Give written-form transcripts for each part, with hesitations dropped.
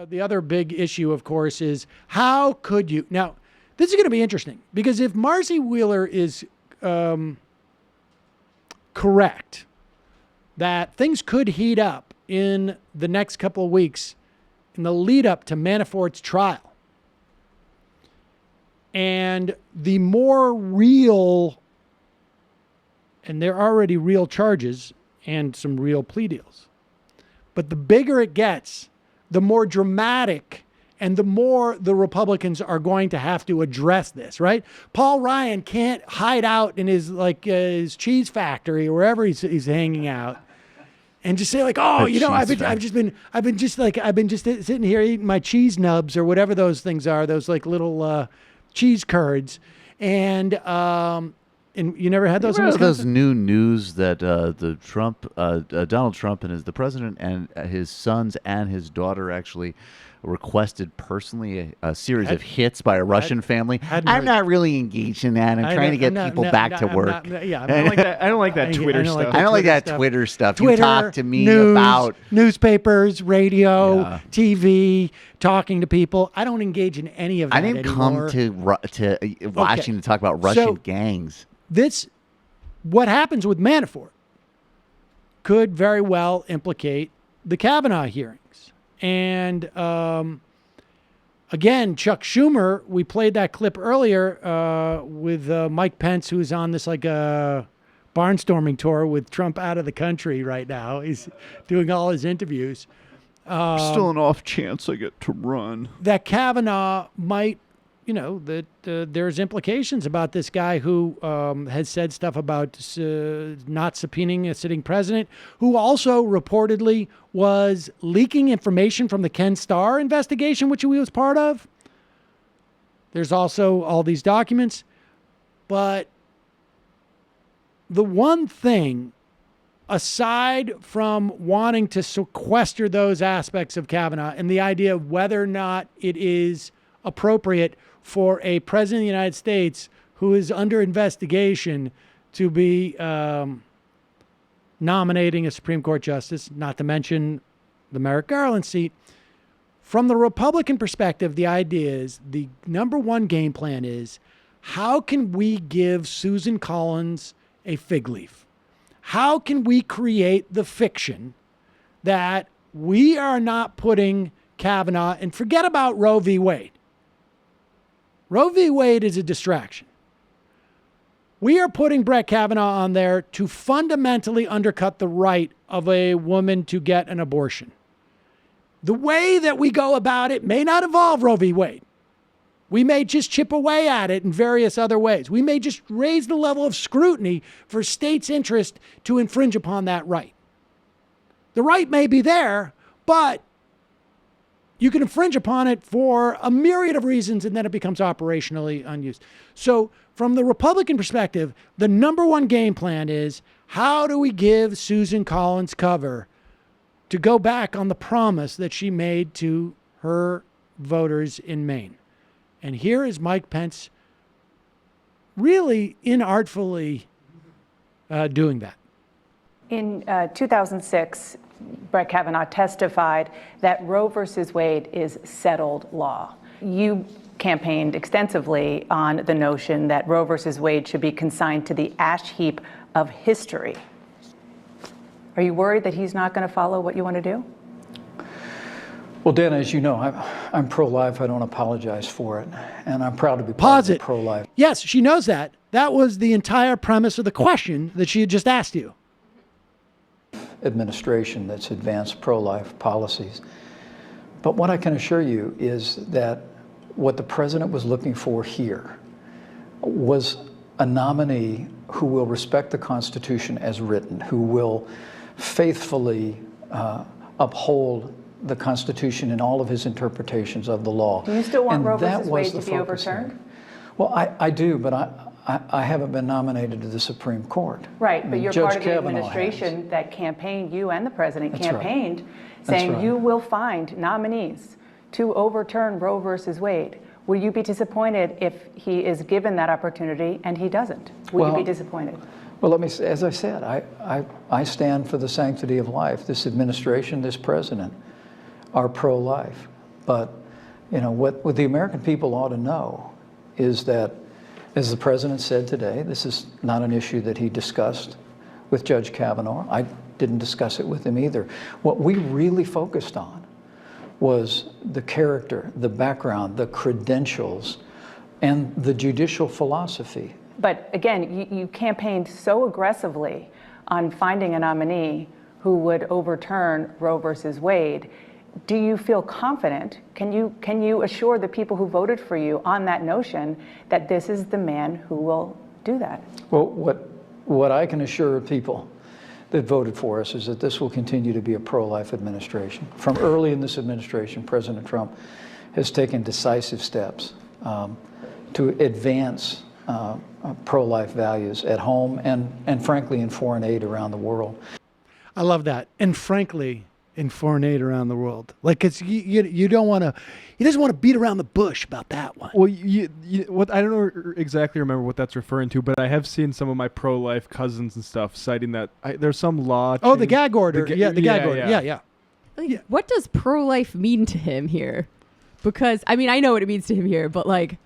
the other big issue, of course, is how could you... Now, this is going to be interesting because if Marcy Wheeler is correct that things could heat up in the next couple of weeks in the lead up to Manafort's trial, and the more real, and there are already real charges and some real plea deals, but the bigger it gets, the more dramatic and the more the Republicans are going to have to address this, right? Paul Ryan can't hide out in his his cheese factory or wherever he's hanging out and just say like, oh, you know, I've been just sitting here eating my cheese nubs or whatever those things are, those like little cheese curds, and you never had those. Remember those new news that Donald Trump and the president and his sons and his daughter actually requested personally a series of hits by a Russian family. I'm not really engaged in that. I'm trying to get people back to work. I don't like that Twitter stuff. I don't like that Twitter stuff. Twitter, you talk to me news, about newspapers, radio, TV, talking to people. I don't engage in any of that anymore. I didn't come to Washington to talk about Russian gangs. What happens with Manafort could very well implicate the Kavanaugh hearings. And again, Chuck Schumer, we played that clip earlier with Mike Pence, who's on this barnstorming tour with Trump out of the country right now. He's doing all his interviews. Still an off chance I get to run. That Kavanaugh might, that there's implications about this guy who has said stuff about not subpoenaing a sitting president, who also reportedly was leaking information from the Ken Starr investigation, which he was part of. There's also all these documents. But the one thing, aside from wanting to sequester those aspects of Kavanaugh and the idea of whether or not it is appropriate for a president of the United States who is under investigation to be nominating a Supreme Court justice, not to mention the Merrick Garland seat. From the Republican perspective, the idea is, the number one game plan is, how can we give Susan Collins a fig leaf? How can we create the fiction that we are not putting Kavanaugh, and forget about Roe v. Wade. Roe v. Wade is a distraction. We are putting Brett Kavanaugh on there to fundamentally undercut the right of a woman to get an abortion. The way that we go about it may not involve Roe v. Wade. We may just chip away at it in various other ways. We may just raise the level of scrutiny for states' interest to infringe upon that right. The right may be there, but you can infringe upon it for a myriad of reasons, and then it becomes operationally unused. So from the Republican perspective, the number one game plan is, how do we give Susan Collins cover to go back on the promise that she made to her voters in Maine? And here is Mike Pence really inartfully doing that. In 2006, Brett Kavanaugh testified that Roe versus Wade is settled law. You campaigned extensively on the notion that Roe versus Wade should be consigned to the ash heap of history. Are you worried that he's not going to follow what you want to do? Well, Dana, as you know, I'm pro-life. I don't apologize for it. And I'm proud to be pro-life. Yes, she knows that. That was the entire premise of the question that she had just asked you. Administration that's advanced pro-life policies. But what I can assure you is that what the president was looking for here was a nominee who will respect the Constitution as written, who will faithfully uphold the Constitution in all of his interpretations of the law. Do you still want Roe versus Wade to be overturned? Well, I do, but I haven't been nominated to the Supreme Court. Right, but you're part of the administration that campaigned, you and the president campaigned, saying you will find nominees to overturn Roe versus Wade. Will you be disappointed if he is given that opportunity and he doesn't? Will you be disappointed? Well, let me say, as I said, I stand for the sanctity of life. This administration, this president, are pro-life. But, what the American people ought to know is that, as the president said today, this is not an issue that he discussed with Judge Kavanaugh. I didn't discuss it with him either. What we really focused on was the character, the background, the credentials, and the judicial philosophy. But again, you campaigned so aggressively on finding a nominee who would overturn Roe versus Wade. Do you feel confident? Can you assure the people who voted for you on that notion that this is the man who will do that? Well, what I can assure people that voted for us is that this will continue to be a pro-life administration. From early in this administration, President Trump has taken decisive steps to advance pro-life values at home and frankly in foreign aid around the world. I love that. And frankly, in foreign aid around the world. Like, it's you don't want to, he doesn't want to beat around the bush about that one. Well, what I don't know exactly remember what that's referring to, but I have seen some of my pro-life cousins and stuff citing that there's some law. Oh, the gag order. The gag order. Yeah. Like, what does pro-life mean to him here? Because, I mean, I know what it means to him here, but like,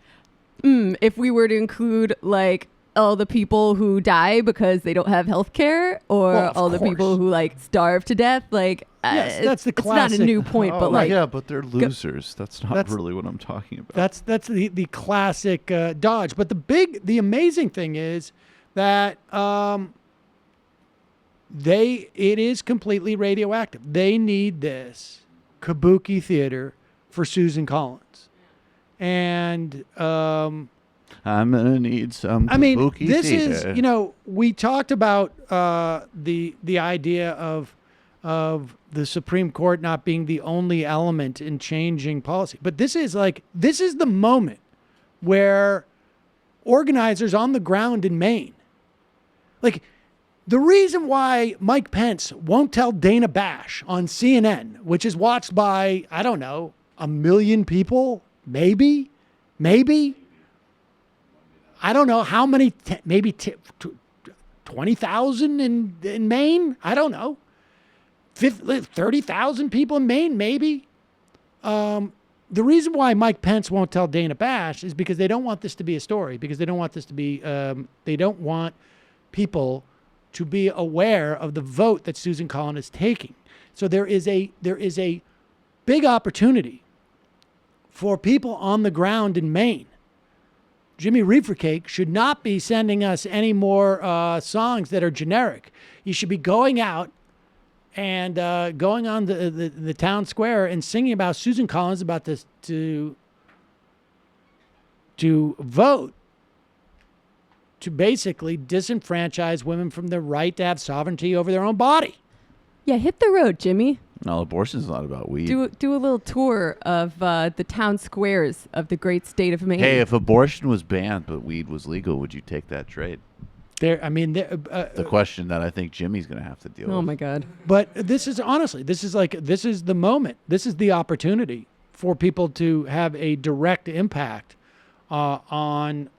if we were to include like all the people who die because they don't have health care, or all the people who like starve to death, like, yes, that's the classic. It's not a new point, but like, yeah, but they're losers. That's not really what I'm talking about. That's the classic dodge. But the amazing thing is that it is completely radioactive. They need this kabuki theater for Susan Collins, and I'm gonna need some. I mean, kabuki this theater. is, we talked about the idea of the Supreme Court not being the only element in changing policy, but this is the moment where organizers on the ground in Maine, like, the reason why Mike Pence won't tell Dana Bash on CNN, which is watched by, I don't know, 1 million people, maybe. I don't know how many, maybe 20,000 in Maine. I don't know. 30,000 people in Maine, maybe. The reason why Mike Pence won't tell Dana Bash is because they don't want this to be a story, because they don't want this to be, they don't want people to be aware of the vote that Susan Collins is taking. So there is a big opportunity for people on the ground in Maine. Jimmy Reefer Cake should not be sending us any more songs that are generic. You should be going out and going on the town square and singing about Susan Collins about this to vote to basically disenfranchise women from their right to have sovereignty over their own body. yeah, hit the road, Jimmy. No, abortion's not about weed. Do a little tour of the town squares of the great state of Maine. Hey, if abortion was banned but weed was legal, would you take that trade? The question that I think Jimmy's going to have to deal with. Oh my God! But this is honestly, this is the moment. This is the opportunity for people to have a direct impact on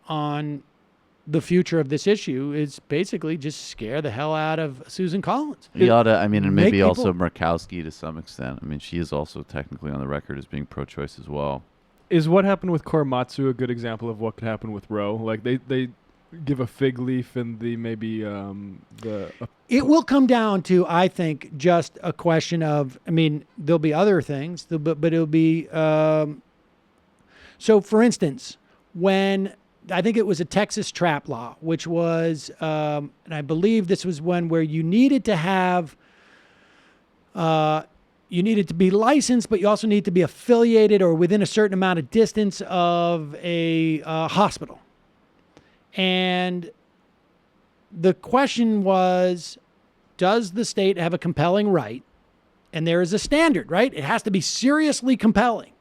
the future of this issue. Is basically just scare the hell out of Susan Collins. You ought to, and maybe Make also people- Murkowski to some extent. I mean, she is also technically on the record as being pro-choice as well. Is what happened with Korematsu a good example of what could happen with Roe? Like they give a fig leaf and the maybe It will come down to, I think, just a question of, I mean, there'll be other things, but it'll be, so for instance, when I think it was a Texas trap law, which was, and I believe this was one where you needed to have, you needed to be licensed, but you also need to be affiliated or within a certain amount of distance of a hospital. And the question was, does the state have a compelling right? And there is a standard, right? It has to be seriously compelling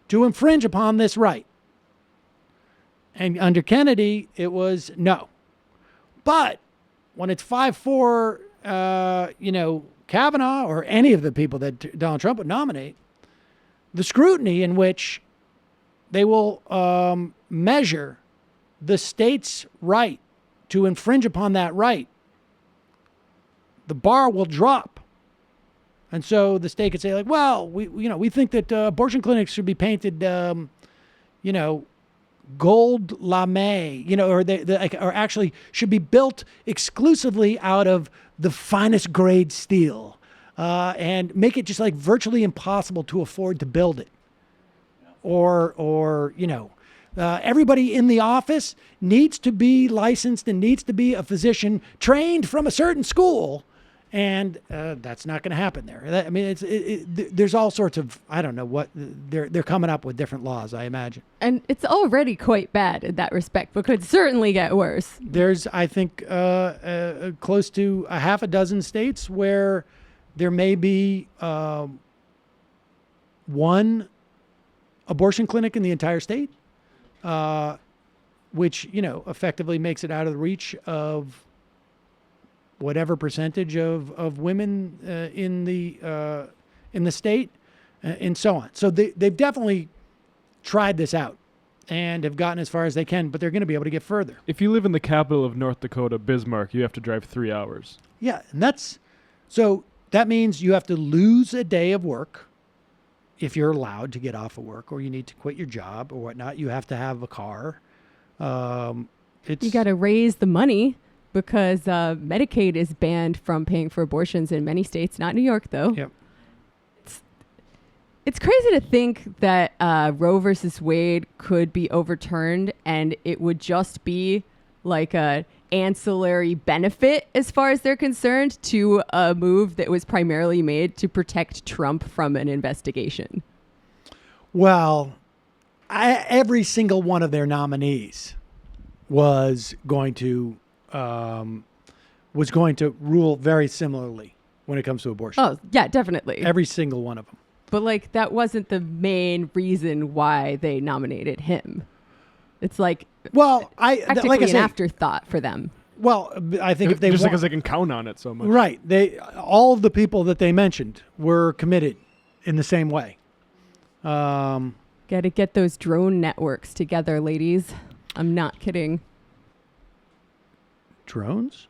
to infringe upon this right. And under Kennedy, it was no. But when it's 5-4, Kavanaugh or any of the people that Donald Trump would nominate, the scrutiny in which they will measure the state's right to infringe upon that right, the bar will drop. And so the state could say, like, well, we think that abortion clinics should be painted, gold lame, or actually should be built exclusively out of the finest grade steel, and make it just like virtually impossible to afford to build it. Or everybody in the office needs to be licensed and needs to be a physician trained from a certain school. And that's not going to happen there. There's all sorts of, I don't know what, they're coming up with different laws, I imagine. And it's already quite bad in that respect, but could certainly get worse. There's, I think, close to a half a dozen states where there may be one abortion clinic in the entire state, which, effectively makes it out of the reach of whatever percentage of women in the state, and so on. So they've definitely tried this out and have gotten as far as they can, but they're going to be able to get further. If you live in the capital of North Dakota, Bismarck, you have to drive 3 hours. Yeah, and that means you have to lose a day of work if you're allowed to get off of work, or you need to quit your job or whatnot. You have to have a car. You got to raise the money, because Medicaid is banned from paying for abortions in many states, not New York, though. Yep. It's crazy to think that Roe versus Wade could be overturned and it would just be like a ancillary benefit, as far as they're concerned, to a move that was primarily made to protect Trump from an investigation. Well, every single one of their nominees was going to rule very similarly when it comes to abortion. Oh, yeah, definitely. Every single one of them. But like, that wasn't the main reason why they nominated him. It's like, well, practically an afterthought for them. Well, I think if they just because they can count on it so much, right? All of the people that they mentioned were committed in the same way. Got to get those drone networks together, ladies. I'm not kidding. Drones?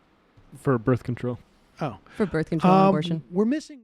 For birth control. Oh. For birth control and abortion. We're missing